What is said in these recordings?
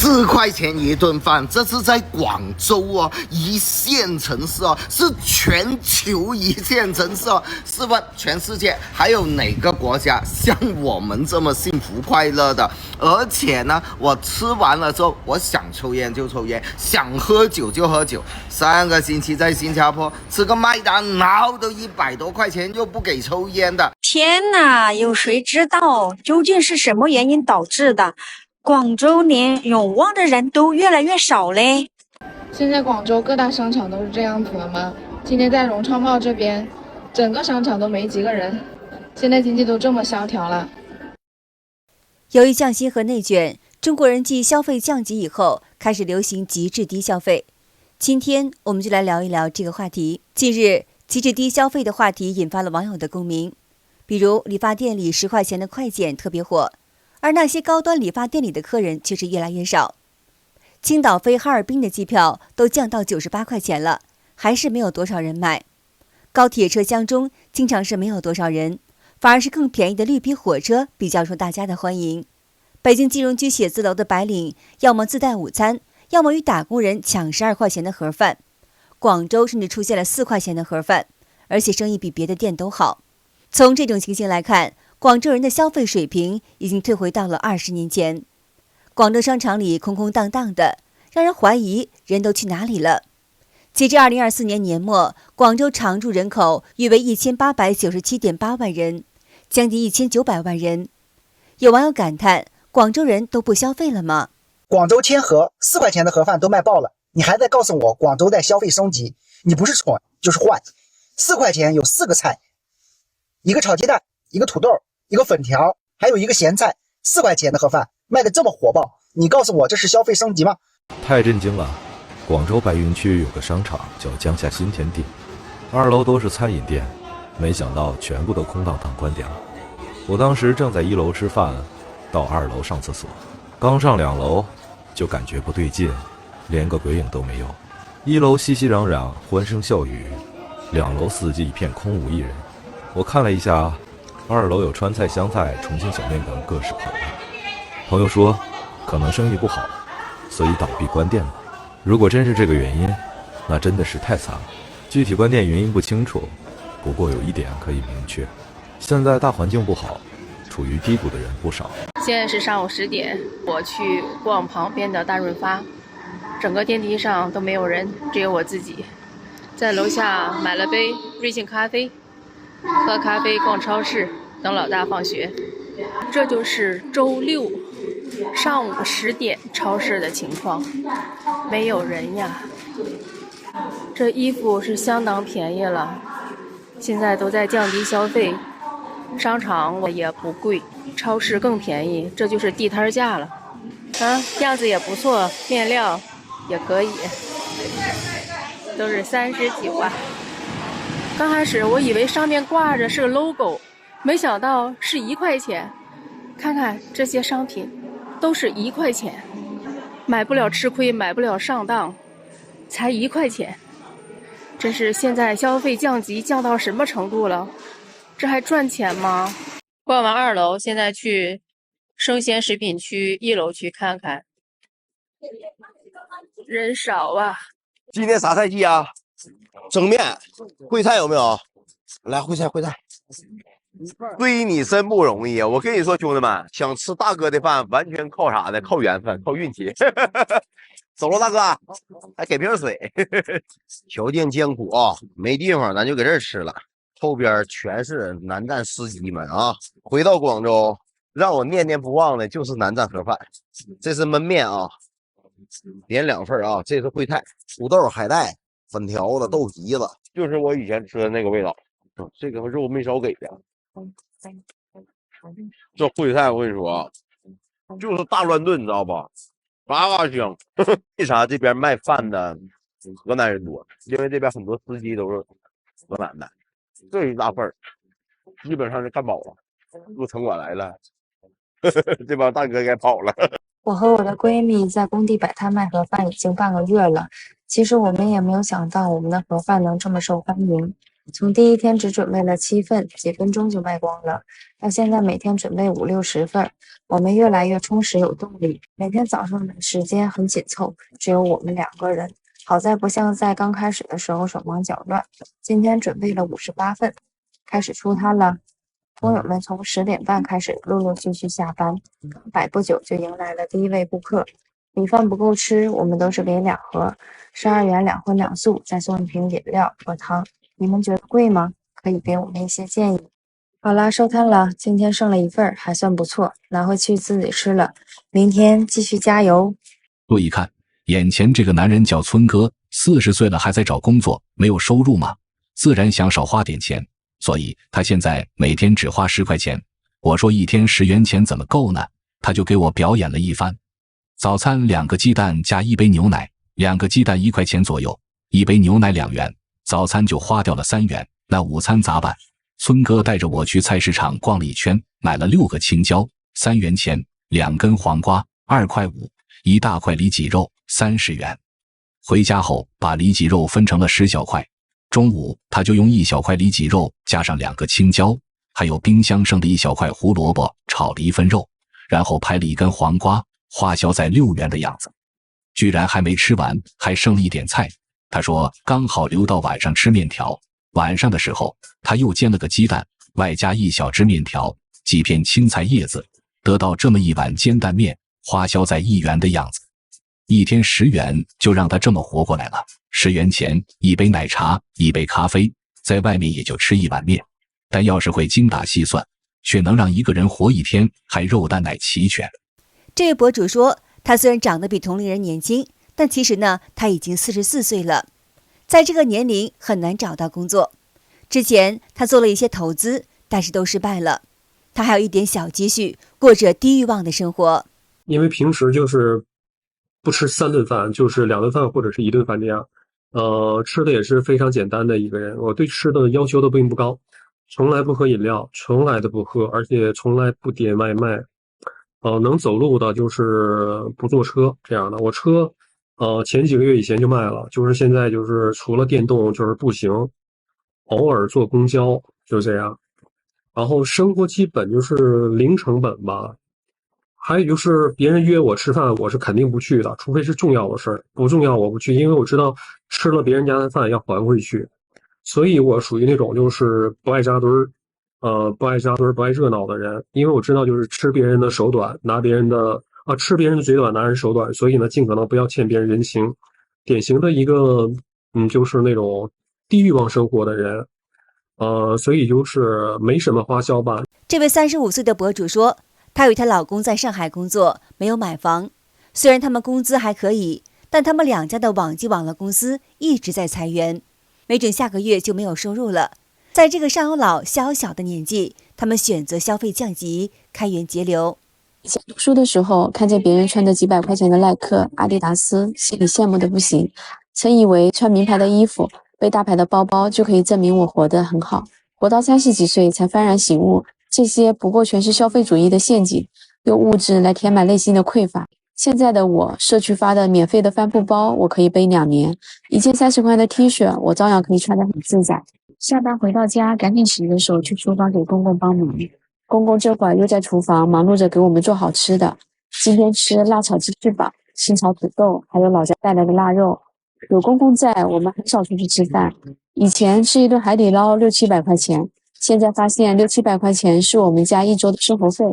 4块钱一顿饭，这是在广州哦，一线城市哦，是全球一线城市哦。试问全世界还有哪个国家像我们这么幸福快乐的？而且呢，我吃完了之后，我想抽烟就抽烟，想喝酒就喝酒。上个星期在新加坡吃个麦当劳都100多块钱，又不给抽烟的。天哪，有谁知道究竟是什么原因导致的？广州连永旺的人都越来越少嘞。现在广州各大商场都是这样子了吗？今天在融创茂这边，整个商场都没几个人。现在经济都这么萧条了。由于降薪和内卷，中国人继消费降级以后，开始流行极致低消费。今天我们就来聊一聊这个话题。近日，极致低消费的话题引发了网友的共鸣。比如理发店里10块钱的快剪特别火，而那些高端理发店里的客人却是越来越少。青岛飞哈尔滨的机票都降到98块钱了，还是没有多少人买。高铁车厢中经常是没有多少人，反而是更便宜的绿皮火车比较受大家的欢迎。北京金融区写字楼的白领要么自带午餐，要么与打工人抢12块钱的盒饭。广州甚至出现了4块钱的盒饭，而且生意比别的店都好。从这种情形来看，广州人的消费水平已经退回到了20年前。广州商场里空空荡荡的，让人怀疑人都去哪里了。截至2024年年末，广州常住人口约为1897.8万人，将近1900万人。有网友感叹，广州人都不消费了吗？广州千盒4块钱的盒饭都卖爆了，你还在告诉我广州在消费升级？你不是蠢就是坏。4块钱有4个菜，一个炒鸡蛋，一个土豆，一个粉条，还有一个咸菜。4块钱的盒饭卖得这么火爆，你告诉我这是消费升级吗？太震惊了！广州白云区有个商场叫江夏新天地，2楼都是餐饮店，没想到全部都空荡荡关店了。我当时正在1楼吃饭，到2楼上厕所，刚上2楼就感觉不对劲，连个鬼影都没有。1楼熙熙攘攘，欢声笑语，2楼四季一片空无一人。我看了一下，2楼有川菜、湘菜、重庆小面等各式口味。朋友说，可能生意不好，所以倒闭关店了。如果真是这个原因，那真的是太惨了。具体关店原因不清楚，不过有一点可以明确，现在大环境不好，处于低谷的人不少。现在是上午10点，我去逛旁边的大润发，整个电梯上都没有人，只有我自己。在楼下买了杯瑞幸咖啡，喝咖啡逛超市，等老大放学。这就是周六上午10点超市的情况，没有人呀。这衣服是相当便宜了，现在都在降低消费，商场也不贵，超市更便宜，这就是地摊价了。样子也不错，面料也可以，都是39啊。刚开始我以为上面挂着是个 logo， 没想到是1块钱。看看这些商品都是1块钱，买不了吃亏，买不了上当，才1块钱。真是现在消费降级降到什么程度了？这还赚钱吗？逛完2楼，现在去生鲜食品区1楼去看看，人少啊。今天啥菜系啊？蒸面、烩菜有没有？来，烩菜。追你真不容易啊！我跟你说，兄弟们，想吃大哥的饭，完全靠啥呢？靠缘分，靠运气。走了，大哥，还给瓶水。条件艰苦啊，没地方，咱就搁这儿吃了。后边全是南站司机们啊。回到广州，让我念念不忘的就是南站盒饭。这是焖面啊，点2份啊。这是烩菜，土豆、海带、粉条子、豆皮子，就是我以前吃的那个味道。这个肉没少给的。这烩菜我跟你说，就是大乱炖，你知道吧？嘎嘎香。为啥这边卖饭的河南人多？因为这边很多司机都是河南的。这一大份儿，基本上是干饱了，入城管来了。这帮大哥该跑了。我和我的闺蜜在工地摆摊卖盒饭已经半个月了。其实我们也没有想到我们的盒饭能这么受欢迎。从第一天只准备了7份，几分钟就卖光了，到现在每天准备50-60份，我们越来越充实有动力。每天早上的时间很紧凑，只有我们2个人，好在不像在刚开始的时候手忙脚乱。今天准备了58份，开始出摊了。工友们从10点半开始陆陆续续下班，刚摆不久就迎来了第一位顾客。米饭不够吃，我们都是给2盒，12元2荤2素，再送1瓶饮料和汤。你们觉得贵吗？可以给我们一些建议。好啦，收摊了，今天剩了1份，还算不错，拿回去自己吃了。明天继续加油。我一看，眼前这个男人叫村哥，40岁了还在找工作，没有收入嘛，自然想少花点钱，所以他现在每天只花10块钱。我说1天10元钱怎么够呢？他就给我表演了一番。早餐2个鸡蛋加1杯牛奶，2个鸡蛋1块钱左右，1杯牛奶2元，早餐就花掉了3元。那午餐咋办？村哥带着我去菜市场逛了一圈，买了6个青椒3元钱，2根黄瓜2块5，一大块里脊肉30元。回家后把里脊肉分成了10小块，中午他就用1小块里脊肉加上2个青椒，还有冰箱剩的1小块胡萝卜炒了1份肉，然后拍了1根黄瓜，花销在6元的样子。居然还没吃完，还剩了一点菜。他说刚好留到晚上吃面条。晚上的时候他又煎了个鸡蛋，外加1小只面条，几片青菜叶子，得到这么一碗煎蛋面，花销在1元的样子。1天10元就让他这么活过来了。10元钱1杯奶茶1杯咖啡，在外面也就吃1碗面，但要是会精打细算，却能让一个人活1天，还肉蛋奶齐全。这位博主说，他虽然长得比同龄人年轻，但其实呢，他已经44岁了。在这个年龄很难找到工作。之前他做了一些投资，但是都失败了。他还有一点小积蓄，过着低欲望的生活。因为平时就是不吃3顿饭，就是2顿饭或者是1顿饭这样。吃的也是非常简单的一个人。我对吃的要求都并不高，从来不喝饮料，从来都不喝，而且从来不点外卖。能走路的就是不坐车这样的。我车前几个月以前就卖了，就是现在就是除了电动就是步行，偶尔坐公交，就这样。然后生活基本就是零成本吧。还有就是别人约我吃饭，我是肯定不去的，除非是重要的事儿，不重要我不去，因为我知道吃了别人家的饭要还回去。所以我属于那种就是不爱扎堆儿，不爱扎堆儿不爱热闹的人，因为我知道就是吃别人的手短，拿别人的吃别人的嘴短，拿人手短，所以呢，尽可能不要欠别人人情。典型的一个就是那种低欲望生活的人，所以就是没什么花销吧。这位35岁的博主说，她与她老公在上海工作，没有买房。虽然他们工资还可以，但他们2家的网际网络公司一直在裁员，没准下个月就没有收入了。在这个上有老下有小的年纪，他们选择消费降级，开源节流。以前读书的时候，看见别人穿着几百块钱的耐克、阿迪达斯，心里羡慕的不行。曾以为穿名牌的衣服、背大牌的包包就可以证明我活得很好。活到30几岁才幡然醒悟，这些不过全是消费主义的陷阱，用物质来填满内心的匮乏。现在的我，社区发的免费的帆布包，我可以背2年；一件30块的 T 恤，我照样可以穿得很自在。下班回到家，赶紧洗着手去厨房给公公帮忙。公公这会儿又在厨房忙碌着给我们做好吃的。今天吃辣炒鸡翅膀、清炒土豆，还有老家带来的腊肉。有公公在，我们很少出去吃饭。以前吃一顿海底捞600-700块钱，现在发现600-700块钱是我们家1周的生活费。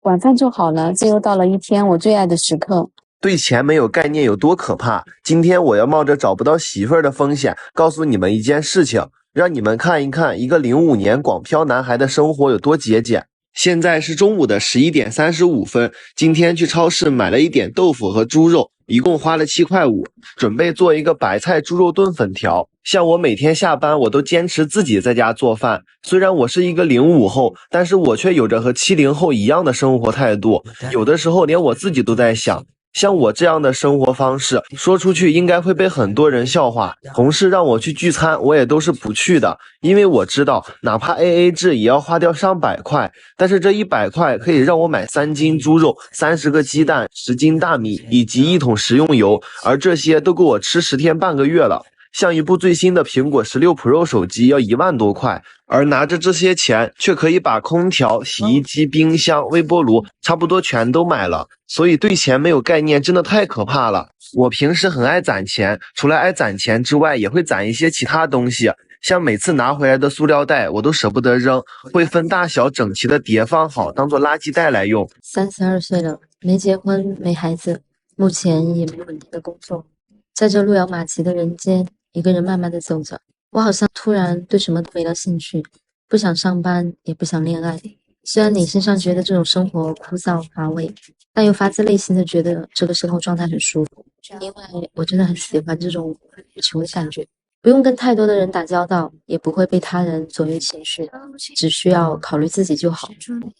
晚饭做好了，这又到了一天我最爱的时刻。对钱没有概念有多可怕？今天我要冒着找不到媳妇儿的风险，告诉你们一件事情，让你们看一看一个05年广漂男孩的生活有多节俭。现在是中午的11点35分，今天去超市买了一点豆腐和猪肉，一共花了7块5，准备做一个白菜猪肉炖粉条。像我每天下班我都坚持自己在家做饭，虽然我是一个05后，但是我却有着和70后一样的生活态度，有的时候连我自己都在想，像我这样的生活方式说出去应该会被很多人笑话。同事让我去聚餐，我也都是不去的，因为我知道哪怕 AA 制也要花掉上百块，但是这100块可以让我买3斤猪肉、30个鸡蛋、10斤大米以及1桶食用油，而这些都够我吃10天半个月了。像一部最新的苹果16 Pro 手机要1万多块，而拿着这些钱却可以把空调、洗衣机、冰箱、微波炉差不多全都买了。所以对钱没有概念真的太可怕了。我平时很爱攒钱，除了爱攒钱之外，也会攒一些其他东西，像每次拿回来的塑料袋我都舍不得扔，会分大小整齐的叠放好，当做垃圾袋来用。32岁了，没结婚，没孩子，目前也没稳定的工作，在这路遥马急的人间，一个人慢慢的走着。我好像突然对什么都没了兴趣，不想上班，也不想恋爱。虽然你身上觉得这种生活枯燥乏味，但又发自内心的觉得这个生活状态很舒服，因为我真的很喜欢这种无求的感觉。不用跟太多的人打交道，也不会被他人左右情绪，只需要考虑自己就好。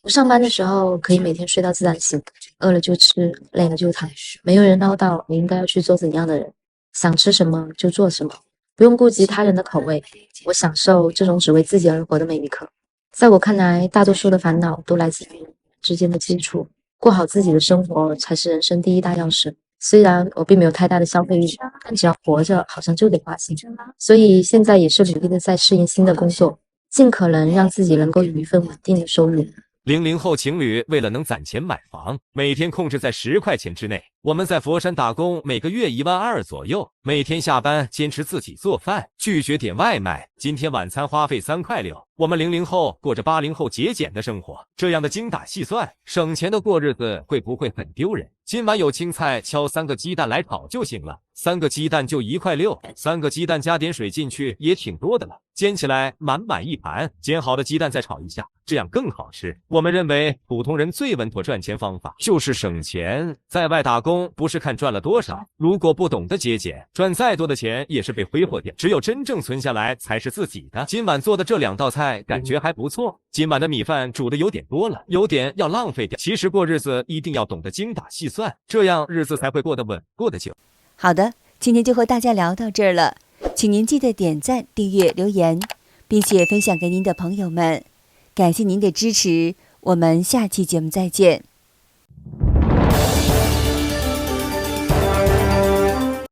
不上班的时候，可以每天睡到自然醒，饿了就吃，累了就躺，没有人唠叨你应该要去做怎样的人，想吃什么就做什么，不用顾及他人的口味。我享受这种只为自己而活的每一刻。在我看来，大多数的烦恼都来自于人之间的接触，过好自己的生活才是人生第一大钥匙。虽然我并没有太大的消费欲，但只要活着，好像就得花心。所以现在也是努力的在适应新的工作，尽可能让自己能够有一份稳定的收入。00后情侣为了能攒钱买房，每天控制在10块钱之内。我们在佛山打工，每个月1万2左右，每天下班坚持自己做饭，拒绝点外卖。今天晚餐花费3块6。我们00后过着80后节俭的生活，这样的精打细算、省钱的过日子会不会很丢人？今晚有青菜，敲3个鸡蛋来炒就行了，3个鸡蛋就1块6，3个鸡蛋加点水进去也挺多的了，煎起来满满一盘，煎好的鸡蛋再炒一下，这样更好吃。我们认为普通人最稳妥赚钱方法就是省钱，在外打工不是看赚了多少，如果不懂得节俭，赚再多的钱也是被挥霍掉，只有真正存下来才是自己的。今晚做的这2道菜感觉还不错，今晚的米饭煮的有点多了，有点要浪费掉。其实过日子一定要懂得精打细算，这样日子才会过得稳，过得久。好的，今天就和大家聊到这儿了，请您记得点赞、订阅、留言，并且分享给您的朋友们。感谢您的支持，我们下期节目再见。